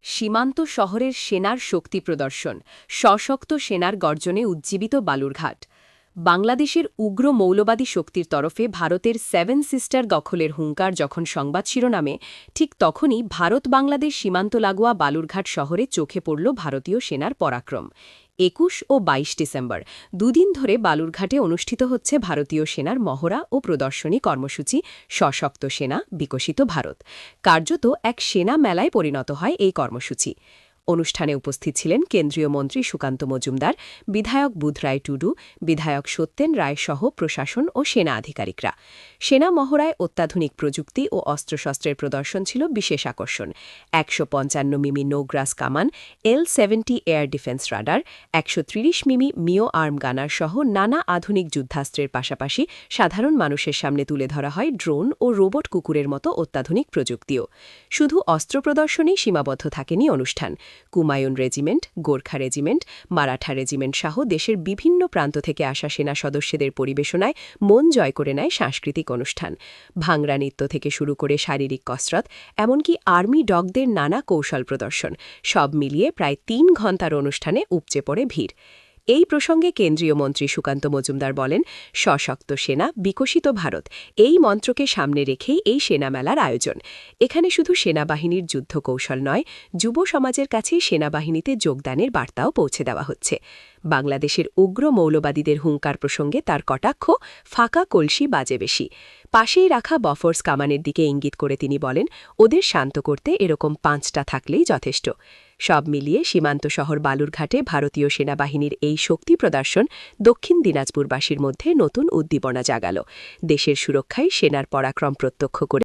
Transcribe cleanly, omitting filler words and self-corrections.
সীমান্ত শহরের সেনার শক্তি প্রদর্শন, সশক্ত সেনার গর্জনে উজ্জীবিত বালুরঘাট। বাংলাদেশের উগ্র মৌলবাদী শক্তির তরফে ভারতের সেভেন সিস্টার দখলের হুঙ্কার যখন সংবাদ শিরোনামে, ঠিক তখনই ভারত বাংলাদেশ সীমান্ত লাগোয়া বালুরঘাট শহরে চোখে পড়ল ভারতীয় সেনার পরাক্রম। ২১ ও ২২ ডিসেম্বর দুদিন ধরে বালুরঘাটে অনুষ্ঠিত হচ্ছে ভারতীয় সেনার মহড়া ও প্রদর্শনী কর্মসূচি সশক্ত সেনা বিকশিত ভারত। কার্যত এক সেনা মেলায় পরিণত হয় এই কর্মসূচি। অনুষ্ঠানে উপস্থিত ছিলেন কেন্দ্রীয় মন্ত্রী সুকান্ত মজুমদার, বিধায়ক বুধরায় টুডু, বিধায়ক সত্যেন রায় সহ প্রশাসন ও সেনা আধিকারিকরা। সেনা মহড়ায় অত্যাধুনিক প্রযুক্তি ও অস্ত্রশস্ত্রের প্রদর্শন ছিল বিশেষ আকর্ষণ। ১৫৫ মিমি নোগ্রাস কামান, L-70 এয়ার ডিফেন্স রাডার, ১৩০ মিমি মিও আর্ম গানার সহ নানা আধুনিক যুদ্ধাস্ত্রের পাশাপাশি সাধারণ মানুষের সামনে তুলে ধরা হয় ড্রোন ও রোবট কুকুরের মতো অত্যাধুনিক প্রযুক্তিও। শুধু অস্ত্র প্রদর্শনেই সীমাবদ্ধ থাকেনি অনুষ্ঠান। Kumaon regiment, Gorkha regiment, Maratha regiment সহ দেশের বিভিন্ন প্রান্ত থেকে আসা সেনা সদস্যদের পরিবেশনায় মন জয় করে নেয় সাংস্কৃতিক অনুষ্ঠান। ভাংরা নৃত্য থেকে শুরু করে শারীরিক কসরত, এমনকি আর্মি ডগদের নানা কৌশল প্রদর্শন, সব মিলিয়ে প্রায় ৩ ঘণ্টার অনুষ্ঠানে উপচে পড়ে ভিড়। এই প্রসঙ্গে কেন্দ্রীয় মন্ত্রী সুকান্ত মজুমদার বলেন, সশক্ত সেনা বিকশিত ভারত এই মন্ত্রকে সামনে রেখেই এই সেনা মেলার আয়োজন। এখানে শুধু সেনাবাহিনীর যুদ্ধ কৌশল নয়, যুব সমাজের কাছেই সেনাবাহিনীতে যোগদানের বার্তাও পৌঁছে দেওয়া হচ্ছে। বাংলাদেশের উগ্র মৌলবাদীদের হুঙ্কার প্রসঙ্গে তার কটাক্ষ, ফাঁকা কলসি বাজে বেশি। পাশেই রাখা বফোর্স কামানের দিকে ইঙ্গিত করে তিনি বলেন, ওদের শান্ত করতে এরকম ৫টা থাকলেই যথেষ্ট। সব মিলিয়ে সীমান্ত শহর বালুরঘাটে ভারতীয় সেনাবাহিনীর এই শক্তি প্রদর্শন দক্ষিণ দিনাজপুরবাসীর মধ্যে নতুন উদ্দীপনা জাগাল। দেশের সুরক্ষায় সেনার পরাক্রম প্রত্যক্ষ করে